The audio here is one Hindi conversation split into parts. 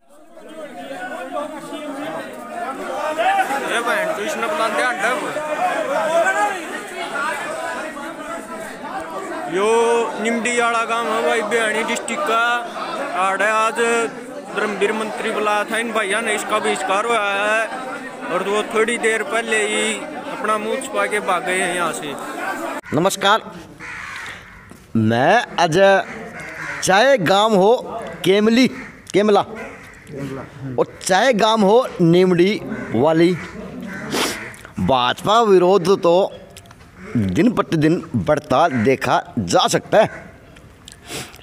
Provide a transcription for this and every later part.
यो निमडी वाला गांव है भाई, भिवानी डिस्ट्रिक्ट का। आड़े आज धर्मवीर मंत्री बुलाया था, इन भैया ने इसका बहिष्कार हुआ है और वो थोड़ी देर पहले ही अपना मुंह छुपा के भाग गए हैं यहाँ से। नमस्कार, मैं अजय। चाहे गांव हो केमला और चाहे गांव हो निमडी वाली, भाजपा विरोध तो दिन प्रतिदिन बढ़ता देखा जा सकता है।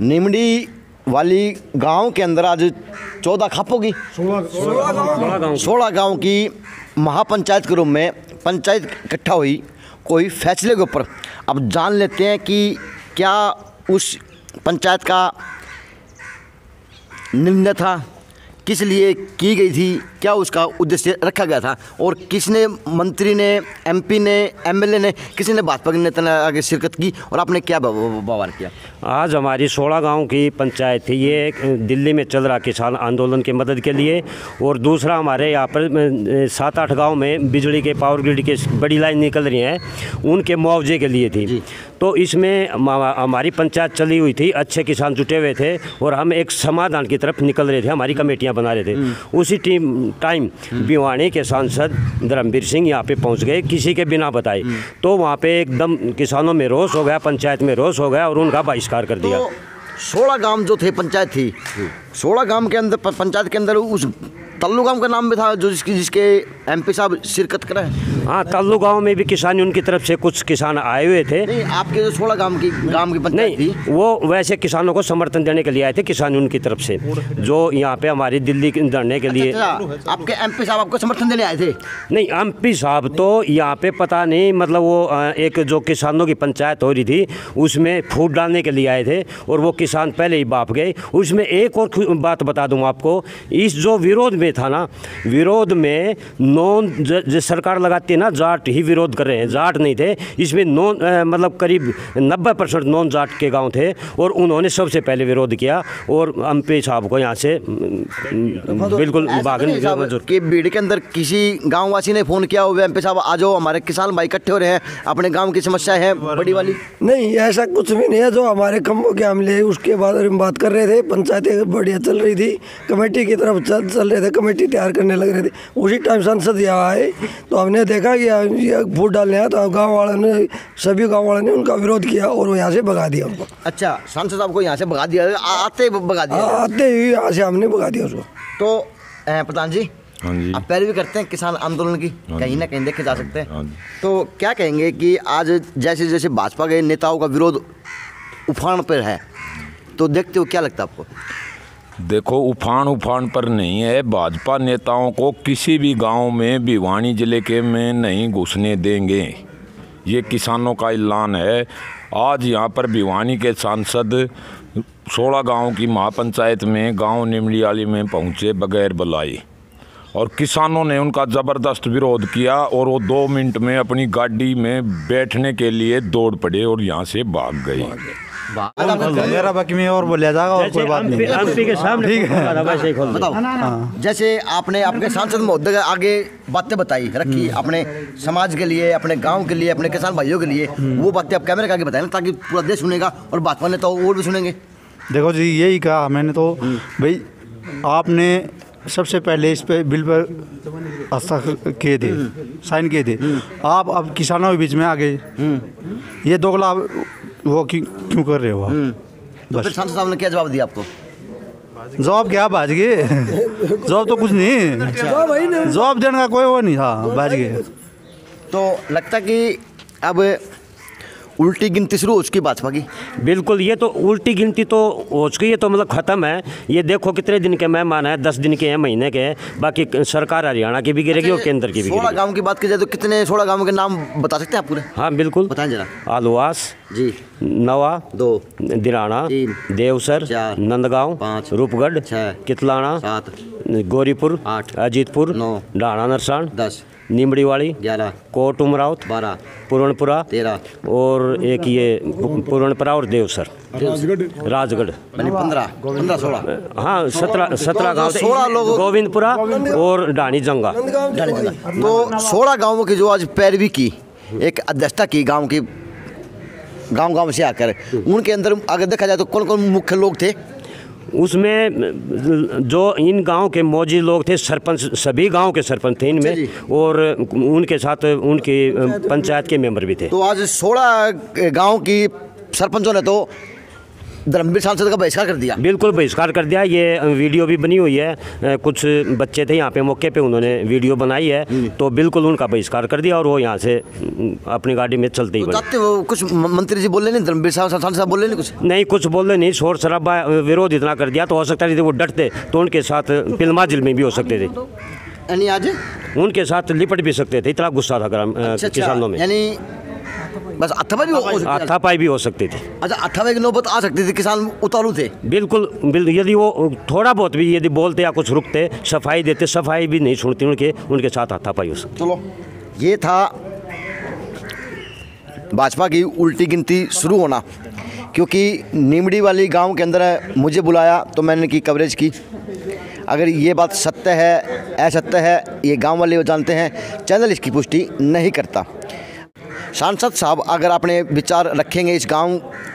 निमडी वाली गांव के अंदर आज 14 खाप होगी, 16 गांव की महापंचायत के रूप में पंचायत इकट्ठा हुई कोई फैसले के ऊपर। अब जान लेते हैं कि क्या उस पंचायत का निर्णय था, किस लिए की गई थी, क्या उसका उद्देश्य रखा गया था और किसने, मंत्री ने, एमपी ने, एमएलए ने, किसी ने भाजपा के नेता ने आगे शिरकत की और आपने क्या व्यवहार किया। आज हमारी 16 गांव की पंचायत थी, ये दिल्ली में चल रहा किसान आंदोलन की मदद के लिए। और दूसरा हमारे यहाँ पर 7-8 गांव में बिजली के पावर ग्रिड के बड़ी लाइन निकल रही हैं, उनके मुआवजे के लिए थी। तो इसमें हमारी पंचायत चली हुई थी, अच्छे किसान जुटे हुए थे और हम एक समाधान की तरफ निकल रहे थे, हमारी कमेटियाँ बना रहे थे। उसी टाइम भिवानी के सांसद धर्मवीर सिंह यहाँ पे पहुँच गए किसी के बिना बताए। तो वहाँ पे एकदम किसानों में रोष हो गया, पंचायत में रोष हो गया और उनका बहिष्कार कर दिया। 16 गांव जो थे पंचायत थी, 16 गांव के अंदर पंचायत के अंदर उस तल्लू गांव का नाम भी था जो जिसके एमपी साहब शिरकत करे। हाँ, तल्लू गांव में भी किसान, उनकी तरफ से कुछ किसान आए हुए थे। नहीं, आपके जो 16 गांव की पंचायत थी, वो वैसे किसानों को समर्थन देने के लिए आए थे, किसान उनकी तरफ से जो यहाँ पे हमारी दिल्ली धरने के लिए। आपके एमपी साहब आपको समर्थन देने आए थे? नहीं, एमपी साहब तो यहाँ पे पता नहीं, मतलब वो एक जो किसानों की पंचायत हो रही थी उसमें फूट डालने के लिए आए थे और वो किसान पहले ही बाप गए। उसमें एक और बात बता दूँ आपको, इस जो विरोध में था ना, विरोध में नॉन जो सरकार लगाती है ना, जाट ही विरोध कर रहे हैं, जाट नहीं थे इसमें। नॉन मतलब करीब 90% नॉन जाट के गांव थे और उन्होंने सबसे पहले विरोध किया और एमपी साहब को यहाँ से बिल्कुल भागने की भीड़ के अंदर किसी गाँव वासी ने फ़ोन किया हो, एमपी साहब आ जाओ, हमारे किसान भाई इकट्ठे हो रहे हैं, अपने गाँव की समस्या है बड़ी वाली? नहीं, ऐसा कुछ भी नहीं है। जो हमारे खम्भों के हमले उसके बाद हम बात कर रहे थे, पंचायतें बढ़िया चल रही थी, कमेटी की तरफ चल रहे थे, कमेटी तैयार करने लग रहे थे। उसी टाइम सांसद यहाँ आए तो हमने देखा कि ये फूट डालने आया, तो गांव वालों ने, सभी गांव वालों ने उनका विरोध किया और वो यहाँ से भगा दिया उनको। अच्छा, सांसद साहब को यहाँ से भगा दिया? आते भगा दिया? आते ही यहाँ से हमने भगा दिया उसको। तो प्रधान जी, हाँ जी, आप पैरवी करते हैं किसान आंदोलन की, कहीं ना कहीं देखे जा सकते हैं। तो क्या कहेंगे कि आज जैसे जैसे भाजपा के नेताओं का विरोध उफान पर है, तो देखते हो क्या लगता है आपको? देखो, उफान पर नहीं है। भाजपा नेताओं को किसी भी गांव में भिवानी जिले के में नहीं घुसने देंगे, ये किसानों का ऐलान है। आज यहाँ पर भिवानी के सांसद 16 गांव की महापंचायत में गांव निमड़ियाली में पहुँचे बगैर बुलाए और किसानों ने उनका ज़बरदस्त विरोध किया और वो 2 मिनट में अपनी गाड़ी में बैठने के लिए दौड़ पड़े और यहाँ से भाग गए। मेरा बाकी में और बोला जाएगा और कोई बात नहीं, एमपी के सामने ठीक है। बताओ, जैसे आपने अपने सांसद महोदय के आगे बातें बताई रखी, अपने समाज के लिए, अपने गांव के लिए, अपने किसान भाइयों के लिए, वो बातें आप कैमरे के आगे बताएं ताकि पूरा देश सुनेगा और भाजपा ने तो और भी सुनेंगे। देखो जी, यही कहा मैंने तो भाई, आपने सबसे पहले इस पे बिल पर हस्ताक्षर किए थे, साइन किए थे, आप अब किसानों के बीच में आ गए, ये दोगला वो क्यों कर रहे हो? तो फिर सांसद साहब ने क्या जवाब दिया आपको? जवाब क्या, भाज गए? जवाब तो कुछ नहीं, जवाब देने का कोई वो नहीं था, भाज गए। तो लगता कि अब उल्टी गिनती शुरू हो चुकी भाजपा की? बिल्कुल, ये तो उल्टी गिनती तो हो चुकी है, तो मतलब ख़त्म है। ये देखो कितने दिन के मेहमान हैं, 10 दिन के हैं, महीने के हैं, बाकी सरकार हरियाणा की भी गिरेगी और केंद्र की भी गिरेगी। 16 गाँव की बात की जाए तो कितने 16 गाँव के नाम बता सकते हैं आप पूरे? हाँ बिल्कुल, बताएं जरा। आलुवास, जी, नवा 2, दिराना 3, देवसर 4, नंदगांव 5, रूपगढ़ 6, कितलाना 7, गौरीपुर 8, अजीतपुर 9, ढाणा नरसान 10, नीमड़ीवाड़ी 11, कोट उमरावत 12, पूर्णपुरा 13, और एक ये पूर्णपुरा और देवसर राजगढ़ 15, 16, हाँ 17 गाँव थे। 16 लोग गोविंदपुरा और ढाणी जंगा। तो 16 गांवों की जो आज पैरवी की, एक अध्यक्षता की गांव की, गांव से आकर उनके अंदर अगर देखा जाए तो कौन कौन मुख्य लोग थे? उसमें जो इन गांव के मौजूद लोग थे, सरपंच, सभी गांव के सरपंच थे इनमें, और उनके साथ उनके पंचायत के मेंबर भी थे। तो आज 16 गांव की सरपंचों ने तो धर्मवीर सांसद का बहिष्कार कर दिया। बिल्कुल बहिष्कार कर दिया। ये वीडियो भी बनी हुई है, कुछ बच्चे थे यहाँ पे मौके पे, उन्होंने वीडियो बनाई है, तो बिल्कुल उनका बहिष्कार कर दिया और वो यहाँ से अपनी गाड़ी में चलते ही तो बने। वो कुछ मंत्री जी बोले नहीं, धर्मवीर सांसद साहब बोले नहीं कुछ? नहीं, कुछ बोले नहीं, शोर शराबा विरोध इतना कर दिया, तो हो सकता है वो डरते तो उनके साथ फिल्मा जिल में भी हो सकते थे, यानी आज उनके साथ लिपट भी सकते थे, इतना गुस्सा था किसानों में। यानी बस हाथापाई भी हो सकती थी। अच्छा, 28 की नौबत आ सकती थी, किसान उतारू थे। बिल्कुल यदि वो थोड़ा बहुत भी यदि बोलते या कुछ रुकते, सफाई देते, सफाई भी नहीं छोड़ती उनके साथ हाथापाई हो सकती। चलो, ये था भाजपा की उल्टी गिनती शुरू होना, क्योंकि नीमड़ी वाली गांव के अंदर मुझे बुलाया तो मैंने की कवरेज की। अगर ये बात सत्य है, असत्य है, ये गांव वाले वो जानते हैं, चैनल इसकी पुष्टि नहीं करता। सांसद साहब अगर अपने विचार रखेंगे इस गांव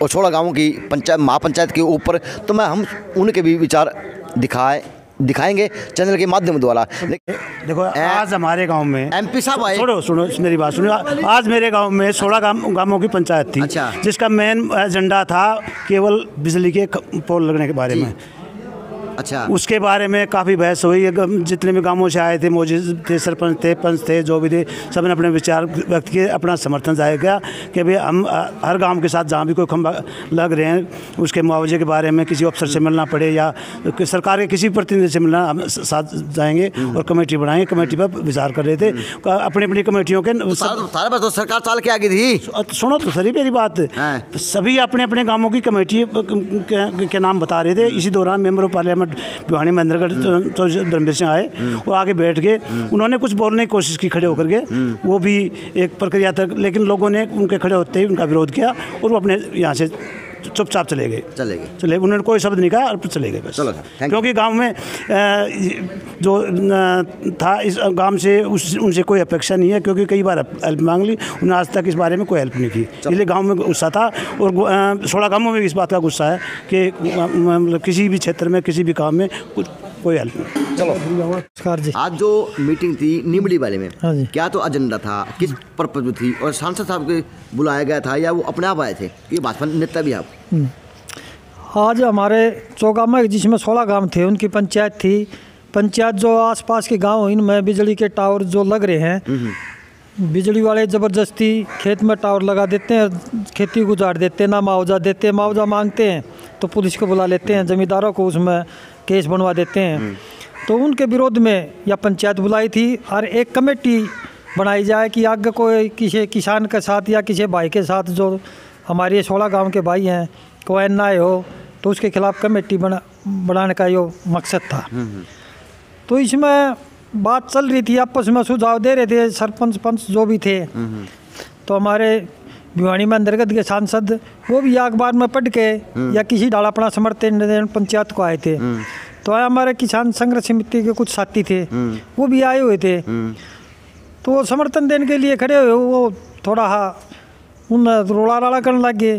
और 16 गांवों की पंचायत, महापंचायत के ऊपर, तो हम उनके भी विचार दिखाएंगे चैनल के माध्यम द्वारा। देखो, आज हमारे गांव में MP साहब आए। सुनो मेरी बात सुनो। आज मेरे गांव में 16 गांवों की पंचायत थी। अच्छा। जिसका मेन एजेंडा था केवल बिजली के पोल लगने के बारे में। अच्छा, उसके बारे में काफ़ी बहस हुई। जितने भी गांवों से आए थे, मौजूद थे, सरपंच थे, पंच थे, जो भी थे, सब ने अपने विचार व्यक्त किए, अपना समर्थन जाहिर किया कि भाई हम हर गांव के साथ जहां भी कोई खंभा लग रहे हैं उसके मुआवजे के बारे में किसी अफसर से मिलना पड़े या सरकार के किसी प्रतिनिधि से मिलना, हम साथ जाएंगे और कमेटी बनाएंगे। कमेटी पर विचार कर रहे थे अपनी अपनी कमेटियों के। तो सरकार चाल के आगे थी। सुनो तो सही मेरी बात, सभी अपने अपने गाँवों की कमेटी के नाम बता रहे थे। इसी दौरान member of parliament Bhiwani Mahendragarh तो धर्मवीर सिंह आए और आगे बैठ के उन्होंने कुछ बोलने की कोशिश की खड़े होकर के, वो भी एक प्रक्रिया तक, लेकिन लोगों ने उनके खड़े होते ही उनका विरोध किया और वो अपने यहाँ से चुपचाप चले गए। उन्होंने कोई शब्द नहीं कहा और चले गए बस। क्योंकि गांव में जो था, इस गांव से उनसे कोई अपेक्षा नहीं है, क्योंकि कई बार हेल्प मांग ली, उन्होंने आज तक इस बारे में कोई हेल्प नहीं की। इसलिए गांव में गुस्सा था और 16 गांवों में इस बात का गुस्सा है कि मतलब किसी भी क्षेत्र में किसी भी काम में कोई हेल्प नहीं। चलो, नमस्कार जी। आज जो मीटिंग थी नीमड़ी वाले में, क्या तो एजेंडा था, किस पर्पज थी, और सांसद साहब के बुलाया गया था या वो अपने आप आए थे? ये भाजपा नेता भी आप? आज हमारे चौगांव में, जिसमें 16 गांव थे, उनकी पंचायत थी। पंचायत जो आसपास के गांव, इनमें बिजली के टावर जो लग रहे हैं, बिजली वाले ज़बरदस्ती खेत में टावर लगा देते हैं, खेती गुजार देते हैं, ना मुआवजा देते हैं, मुआवजा मांगते हैं तो पुलिस को बुला लेते हैं, ज़मींदारों को उसमें केस बनवा देते हैं। तो उनके विरोध में यह पंचायत बुलाई थी और एक कमेटी बनाई जाए कि आगे कोई किसी किसान के साथ या किसी भाई के साथ, जो हमारे 16 गांव के भाई हैं, कोई अन्याय हो तो उसके खिलाफ कमेटी बनाने का यो मकसद था। तो इसमें बात चल रही थी, आपस में सुझाव दे रहे थे सरपंच पंच जो भी थे। तो हमारे भिवानी में अंतर्गत के सांसद वो भी अखबार में पढ़ के या किसी डाला अपना समर्थन पंचायत को आए थे। तो हमारे किसान संघर्ष समिति के कुछ साथी थे, वो भी आए हुए थे। तो वो समर्थन देने के लिए खड़े हुए, वो थोड़ा उन रोड़ा राड़ा करने लग गए,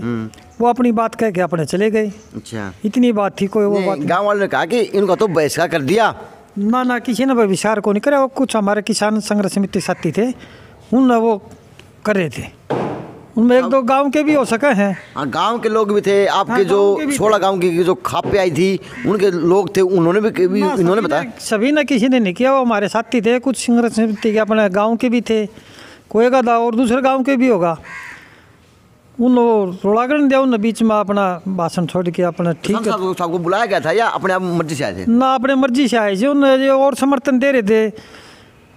वो अपनी बात कह के अपने चले गए। अच्छा, इतनी बात थी। कोई वो बात गाँव वालों ने कहा कि इनको तो बहिष्कार कर दिया? ना, किसी ने बहिष्कार को नहीं करे। वो कुछ हमारे किसान संघर्ष समिति साथी थे, उन वो कर रहे थे। उनमें एक दो गांव के भी हो सके हैं। हाँ, गांव के लोग भी थे आपके। जो 16 गांव की जो खापे आई थी, उनके लोग थे, उन्होंने भी इन्होंने बताया? सभी ने, किसी ने नहीं किया। वो हमारे साथी थे, कुछ संघर्ष समिति के अपने गाँव के भी थे, कोई का और दूसरे गाँव के भी होगा। उन रोड़ागढ़ दिया, उन बीच में अपना भाषण छोड़ के अपना ठीक है। साहब को बुलाया गया था या अपने आप मर्जी से आए थे? ना, अपने मर्जी से आए थे। उन और समर्थन दे रहे थे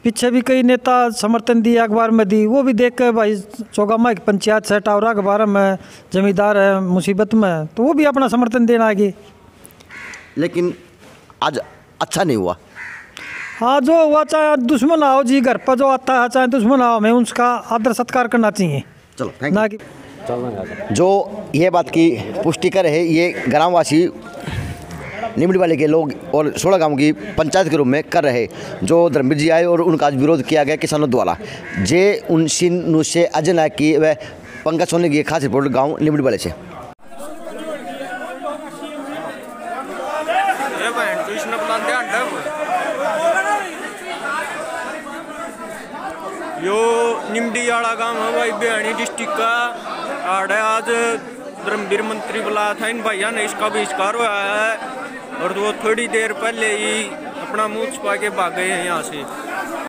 पीछे भी कई नेता समर्थन दिया, अखबार में दी, वो भी देख के भाई चौगामा की पंचायत से टावरा के बारे में जमींदार है मुसीबत में, तो वो भी अपना समर्थन देना आगे। लेकिन आज अच्छा नहीं हुआ। हाँ, जो हुआ चाहे दुश्मन आओ जी, घर पर जो आता है चाहे दुश्मन आओ, हमें उसका आदर सत्कार करना चाहिए। चलो थैंक ना यू। कि जो ये बात की पुष्टि कर है, ये ग्रामवासी निमड़ी वाले के लोग और 16 गांव की पंचायत के रूप में कर रहे, जो धर्मवीर जी आए और उनका आज विरोध किया गया किसानों द्वारा। जे उनसी नुसे अजय नायक की वह पंकज सोनी की खास रिपोर्ट गांव निमड़ी वाले से। यो निमड़ी वाला गांव है भाई, भिवानी डिस्ट्रिक्ट का। आड़े आज धर्मवीर मंत्री बुलाया था, इन भैया ने इसका बहिष्कार हुआ है और वो थोड़ी देर पहले ही अपना मुँह छुपा के भाग गए हैं यहाँ से।